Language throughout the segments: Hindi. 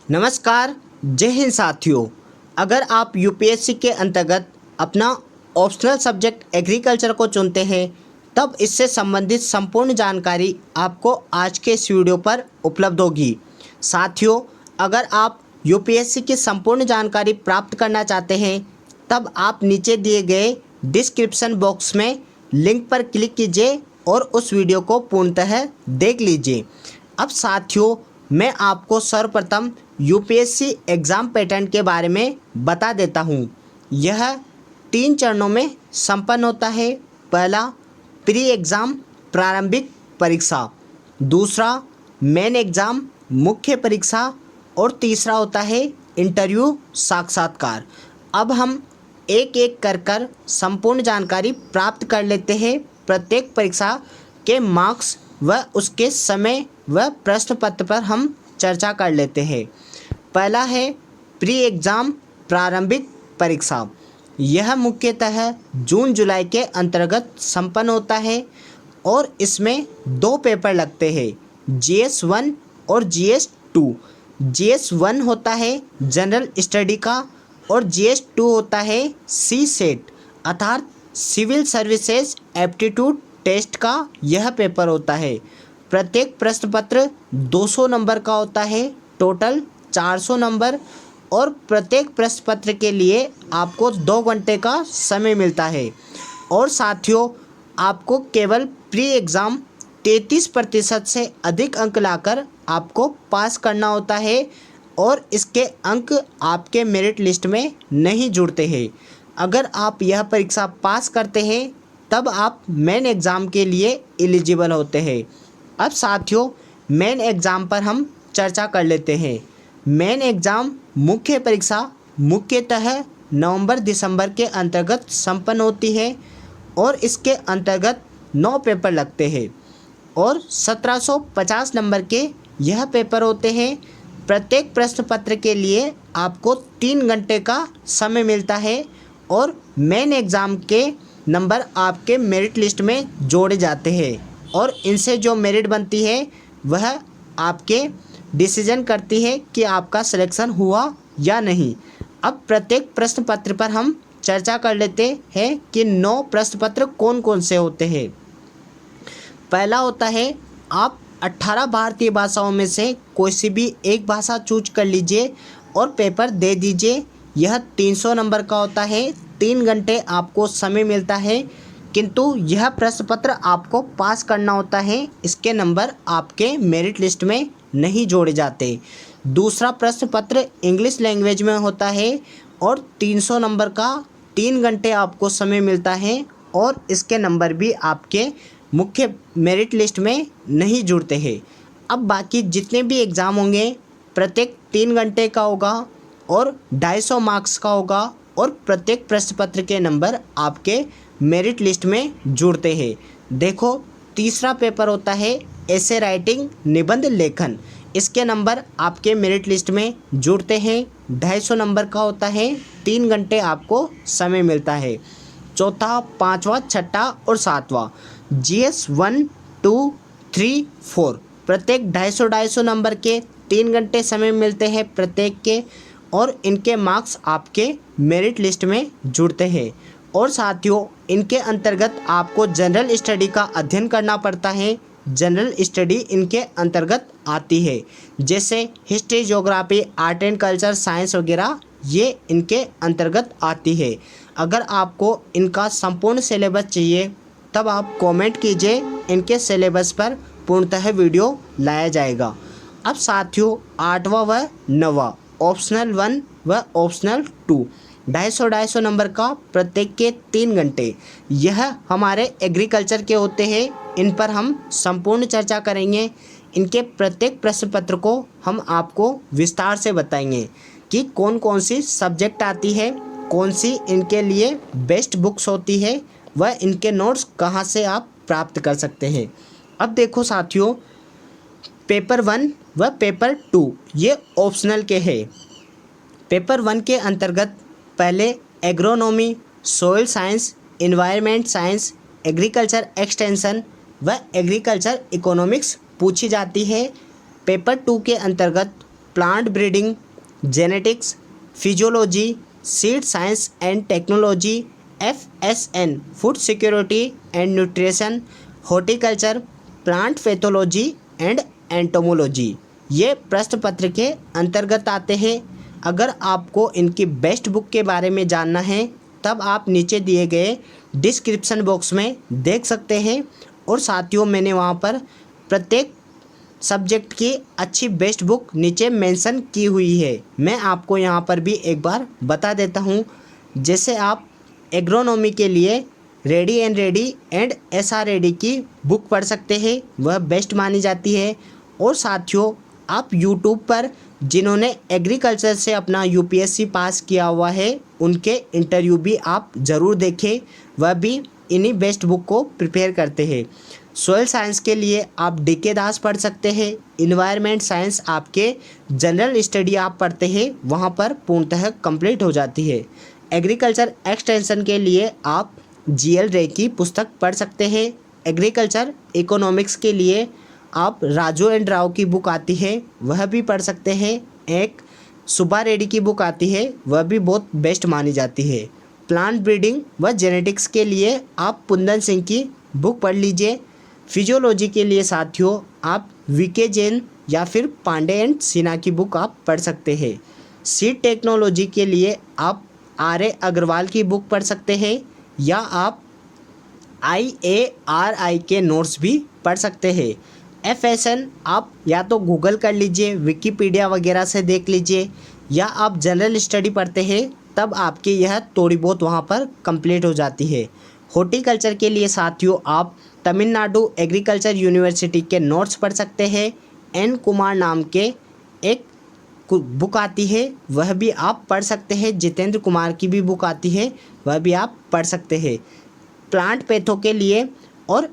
नमस्कार। जय हिंद साथियों। अगर आप यूपीएससी के अंतर्गत अपना ऑप्शनल सब्जेक्ट एग्रीकल्चर को चुनते हैं तब इससे संबंधित संपूर्ण जानकारी आपको आज के इस वीडियो पर उपलब्ध होगी। साथियों, अगर आप यूपीएससी की संपूर्ण जानकारी प्राप्त करना चाहते हैं तब आप नीचे दिए गए डिस्क्रिप्शन बॉक्स में लिंक पर क्लिक कीजिए और उस वीडियो को पूर्णतः देख लीजिए। अब साथियों, मैं आपको सर्वप्रथम यूपीएससी एग्ज़ाम पैटर्न के बारे में बता देता हूँ। यह 3 चरणों में संपन्न होता है। पहला, प्री एग्ज़ाम प्रारंभिक परीक्षा, दूसरा मेन एग्ज़ाम मुख्य परीक्षा और तीसरा होता है इंटरव्यू साक्षात्कार। अब हम एक एक कर संपूर्ण जानकारी प्राप्त कर लेते हैं। प्रत्येक परीक्षा के मार्क्स व उसके समय व प्रश्न पत्र पर हम चर्चा कर लेते हैं। पहला है प्री एग्ज़ाम प्रारंभिक परीक्षा। यह मुख्यतः जून जुलाई के अंतर्गत संपन्न होता है और इसमें 2 पेपर लगते हैं, GS1 और GS2। GS1 होता है जनरल स्टडी का और GS2 होता है CSET अर्थात सिविल सर्विसेज एप्टीट्यूड टेस्ट का यह पेपर होता है। प्रत्येक प्रश्न पत्र 200 नंबर का होता है, टोटल 400 नंबर, और प्रत्येक प्रश्न पत्र के लिए आपको 2 घंटे का समय मिलता है। और साथियों, आपको केवल प्री एग्ज़ाम 33% से अधिक अंक लाकर आपको पास करना होता है और इसके अंक आपके मेरिट लिस्ट में नहीं जुड़ते हैं। अगर आप यह परीक्षा पास करते हैं तब आप मेन एग्ज़ाम के लिए एलिजिबल होते हैं। अब साथियों, मेन एग्ज़ाम पर हम चर्चा कर लेते हैं। मेन एग्ज़ाम मुख्य परीक्षा मुख्यतः नवंबर दिसंबर के अंतर्गत संपन्न होती है और इसके अंतर्गत 9 पेपर लगते हैं और 1750 नंबर के यह पेपर होते हैं। प्रत्येक प्रश्न पत्र के लिए आपको 3 घंटे का समय मिलता है और मेन एग्ज़ाम के नंबर आपके मेरिट लिस्ट में जोड़े जाते हैं और इनसे जो मेरिट बनती है वह आपके डिसीजन करती है कि आपका सिलेक्शन हुआ या नहीं। अब प्रत्येक प्रश्न पत्र पर हम चर्चा कर लेते हैं कि 9 प्रश्न पत्र कौन कौन से होते हैं। पहला होता है, आप 18 भारतीय भाषाओं में से कोई सी भी एक भाषा चूज कर लीजिए और पेपर दे दीजिए। यह 300 नंबर का होता है, 3 घंटे आपको समय मिलता है, किंतु यह प्रश्न पत्र आपको पास करना होता है। इसके नंबर आपके मेरिट लिस्ट में नहीं जोड़े जाते। दूसरा प्रश्न पत्र इंग्लिश लैंग्वेज में होता है और 300 नंबर का 3 घंटे आपको समय मिलता है और इसके नंबर भी आपके मुख्य मेरिट लिस्ट में नहीं जुड़ते हैं। अब बाकी जितने भी एग्ज़ाम होंगे प्रत्येक 3 घंटे का होगा और 250 मार्क्स का होगा और प्रत्येक प्रश्न पत्र के नंबर आपके मेरिट लिस्ट में जुड़ते हैं। देखो, तीसरा पेपर होता है ऐसे राइटिंग निबंध लेखन। इसके नंबर आपके मेरिट लिस्ट में जुड़ते हैं, 250 नंबर का होता है, 3 घंटे आपको समय मिलता है। चौथा, पाँचवा, छठा और सातवां GS1, 2, 3, 4 प्रत्येक 250 नंबर के 3 घंटे समय मिलते हैं प्रत्येक के और इनके मार्क्स आपके मेरिट लिस्ट में जुड़ते हैं। और साथियों, इनके अंतर्गत आपको जनरल स्टडी का अध्ययन करना पड़ता है। जनरल स्टडी इनके अंतर्गत आती है, जैसे history, geography, art and culture, science वगैरह, ये इनके अंतर्गत आती है। अगर आपको इनका संपूर्ण सिलेबस चाहिए तब आप कमेंट कीजिए, इनके सिलेबस पर पूर्णतः वीडियो लाया जाएगा। अब साथियों, 8वां व 9वां ऑप्शनल 1 व ऑप्शनल 2 250 नंबर का प्रत्येक के 3 घंटे यह हमारे एग्रीकल्चर के होते हैं। इन पर हम संपूर्ण चर्चा करेंगे। इनके प्रत्येक प्रश्न पत्र को हम आपको विस्तार से बताएंगे कि कौन कौन सी सब्जेक्ट आती है, कौन सी इनके लिए बेस्ट बुक्स होती है व इनके नोट्स कहाँ से आप प्राप्त कर सकते हैं। अब देखो साथियों, पेपर 1 व पेपर 2 ये ऑप्शनल के हैं। पेपर 1 के अंतर्गत पहले agronomy, soil science, environment science, agriculture extension व एग्रीकल्चर इकोनॉमिक्स पूछी जाती है। पेपर 2 के अंतर्गत plant breeding, genetics, physiology, seed science and technology, FSN food security and nutrition, horticulture, plant pathology and entomology ये प्रश्न पत्र के अंतर्गत आते हैं। अगर आपको इनकी बेस्ट बुक के बारे में जानना है तब आप नीचे दिए गए डिस्क्रिप्शन बॉक्स में देख सकते हैं और साथियों मैंने वहाँ पर प्रत्येक सब्जेक्ट की अच्छी बेस्ट बुक नीचे मेंशन की हुई है। मैं आपको यहाँ पर भी एक बार बता देता हूँ। जैसे आप एग्रोनॉमी के लिए रेडी एंड SRAD की बुक पढ़ सकते हैं, वह बेस्ट मानी जाती है। और साथियों आप यूट्यूब पर जिन्होंने एग्रीकल्चर से अपना UPSC पास किया हुआ है उनके इंटरव्यू भी आप ज़रूर देखें, वह भी इन्हीं बेस्ट बुक को प्रिपेयर करते हैं। सोयल साइंस के लिए आप DK दास पढ़ सकते हैं। इन्वायरमेंट साइंस आपके जनरल स्टडी आप पढ़ते हैं वहाँ पर पूर्णतः कंप्लीट हो जाती है। एग्रीकल्चर एक्सटेंशन के लिए आप GL रे की पुस्तक पढ़ सकते हैं। एग्रीकल्चर इकोनॉमिक्स के लिए आप राजू एंड राव की बुक आती है वह भी पढ़ सकते हैं। एक सुब्बा रेड्डी की बुक आती है वह भी बहुत बेस्ट मानी जाती है। प्लांट ब्रीडिंग व जेनेटिक्स के लिए आप पुंदन सिंह की बुक पढ़ लीजिए। फिजियोलॉजी के लिए साथियों आप VK जैन या फिर पांडे एंड सिन्हा की बुक आप पढ़ सकते हैं। सीड टेक्नोलॉजी के लिए आप RA अग्रवाल की बुक पढ़ सकते हैं या आप IARI के नोट्स भी पढ़ सकते हैं। FSN आप या तो गूगल कर लीजिए, विकीपीडिया वगैरह से देख लीजिए, या आप जनरल स्टडी पढ़ते हैं तब आपकी यह थोड़ी बहुत वहाँ पर कंप्लीट हो जाती है। हॉर्टिकल्चर के लिए साथियों आप तमिलनाडु एग्रीकल्चर यूनिवर्सिटी के नोट्स पढ़ सकते हैं। N कुमार नाम के एक बुक आती है वह भी आप पढ़ सकते हैं। जितेंद्र कुमार की भी बुक आती है वह भी आप पढ़ सकते हैं। प्लांट पैथो के लिए और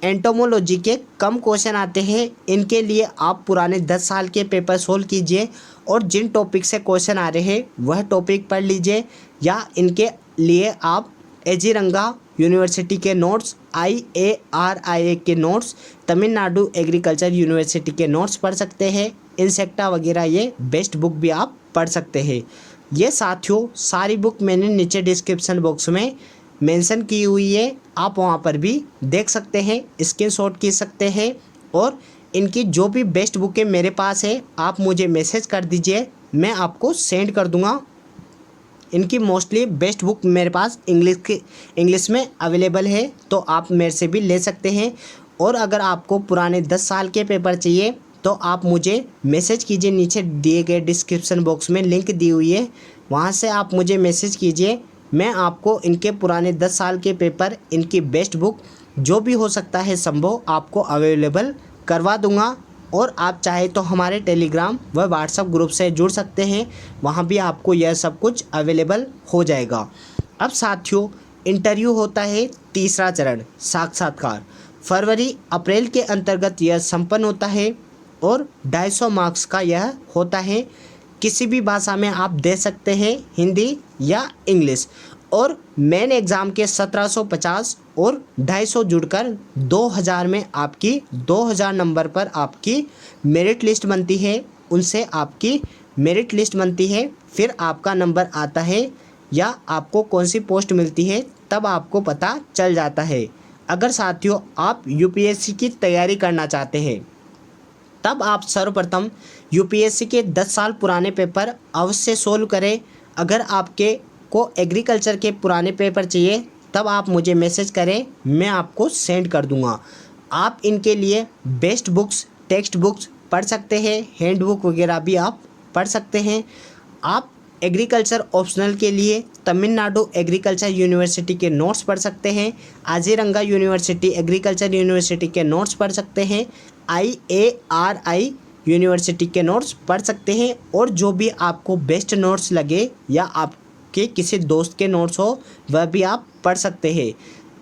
एंटोमोलॉजी के कम क्वेश्चन आते हैं, इनके लिए आप पुराने 10 साल के पेपर सोल्व कीजिए और जिन टॉपिक से क्वेश्चन आ रहे हैं वह टॉपिक पढ़ लीजिए, या इनके लिए आप एजीरंगा यूनिवर्सिटी के नोट्स, IARI के नोट्स, तमिलनाडु एग्रीकल्चर यूनिवर्सिटी के नोट्स पढ़ सकते हैं। इंसेक्टा वगैरह ये बेस्ट बुक भी आप पढ़ सकते हैं। ये साथियों सारी बुक मैंने नीचे डिस्क्रिप्शन बॉक्स में मेंशन की हुई है, आप वहाँ पर भी देख सकते हैं, स्क्रीनशॉट खींच सकते हैं और इनकी जो भी बेस्ट बुकें मेरे पास है आप मुझे मैसेज कर दीजिए, मैं आपको सेंड कर दूँगा। इनकी मोस्टली बेस्ट बुक मेरे पास इंग्लिश में अवेलेबल है तो आप मेरे से भी ले सकते हैं। और अगर आपको पुराने 10 साल के पेपर चाहिए तो आप मुझे मैसेज कीजिए, नीचे दिए गए डिस्क्रिप्शन बॉक्स में लिंक दी हुई है, वहाँ से आप मुझे मैसेज कीजिए, मैं आपको इनके पुराने 10 साल के पेपर, इनकी बेस्ट बुक जो भी हो सकता है संभव आपको अवेलेबल करवा दूंगा। और आप चाहे तो हमारे टेलीग्राम व व्हाट्सएप ग्रुप से जुड़ सकते हैं, वहाँ भी आपको यह सब कुछ अवेलेबल हो जाएगा। अब साथियों इंटरव्यू होता है तीसरा चरण साक्षात्कार, फरवरी अप्रैल के अंतर्गत यह संपन्न होता है और 250 मार्क्स का यह होता है। किसी भी भाषा में आप दे सकते हैं, हिंदी या इंग्लिश, और मेन एग्ज़ाम के 1750 और 250 जुड़कर 2000 में आपकी 2000 नंबर पर आपकी मेरिट लिस्ट बनती है, उनसे आपकी मेरिट लिस्ट बनती है, फिर आपका नंबर आता है या आपको कौन सी पोस्ट मिलती है तब आपको पता चल जाता है। अगर साथियों आप UPSC की तैयारी करना चाहते हैं तब आप सर्वप्रथम UPSC के 10 साल पुराने पेपर अवश्य सोल्व करें। अगर आपके को एग्रीकल्चर के पुराने पेपर चाहिए तब आप मुझे मैसेज करें, मैं आपको सेंड कर दूंगा। आप इनके लिए बेस्ट बुक्स, टेक्स्ट बुक्स पढ़ सकते हैं, हैंड बुक वगैरह भी आप पढ़ सकते हैं। आप एग्रीकल्चर ऑप्शनल के लिए तमिलनाडु एग्रीकल्चर यूनिवर्सिटी के नोट्स पढ़ सकते हैं, आजीरंगा यूनिवर्सिटी एग्रीकल्चर यूनिवर्सिटी के नोट्स पढ़ सकते हैं, IARI यूनिवर्सिटी के नोट्स पढ़ सकते हैं, और जो भी आपको बेस्ट नोट्स लगे या आपके किसी दोस्त के नोट्स हो वह भी आप पढ़ सकते हैं।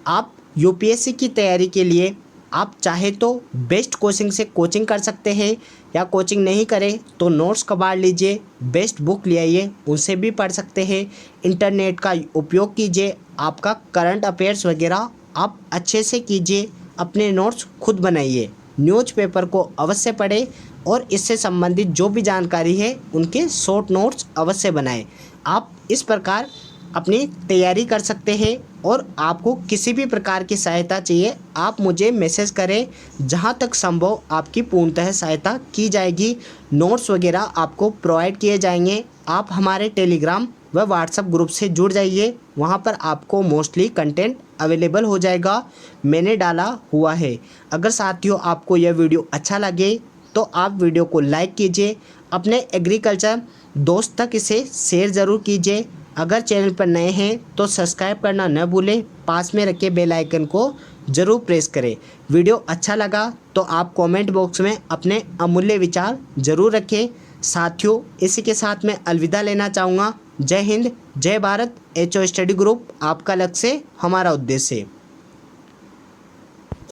आप UPSC की तैयारी के लिए आप चाहे तो बेस्ट कोचिंग से कोचिंग कर सकते हैं, या कोचिंग नहीं करें तो नोट्स कबाड़ लीजिए, बेस्ट बुक ले आइए, उनसे भी पढ़ सकते हैं। इंटरनेट का उपयोग कीजिए, आपका करंट अफेयर्स वगैरह आप अच्छे से कीजिए, अपने नोट्स खुद बनाइए। न्यूज़पेपर को अवश्य पढ़ें, और इससे संबंधित जो भी जानकारी है उनके शॉर्ट नोट्स अवश्य बनाएं। आप इस प्रकार अपनी तैयारी कर सकते हैं और आपको किसी भी प्रकार की सहायता चाहिए आप मुझे मैसेज करें, जहां तक संभव आपकी पूर्णतः सहायता की जाएगी। नोट्स वगैरह आपको प्रोवाइड किए जाएंगे। आप हमारे टेलीग्राम व व्हाट्सएप ग्रुप से जुड़ जाइए, वहां पर आपको मोस्टली कंटेंट अवेलेबल हो जाएगा, मैंने डाला हुआ है। अगर साथियों आपको यह वीडियो अच्छा लगे तो आप वीडियो को लाइक कीजिए, अपने एग्रीकल्चर दोस्त तक इसे शेयर ज़रूर कीजिए। अगर चैनल पर नए हैं तो सब्सक्राइब करना न भूलें, पास में रखे बेल आइकन को ज़रूर प्रेस करें। वीडियो अच्छा लगा तो आप कमेंट बॉक्स में अपने अमूल्य विचार ज़रूर रखें। साथियों इसी के साथ मैं अलविदा लेना चाहूँगा। जय हिंद, जय भारत। एचओ स्टडी ग्रुप, आपका लक्ष्य हमारा उद्देश्य।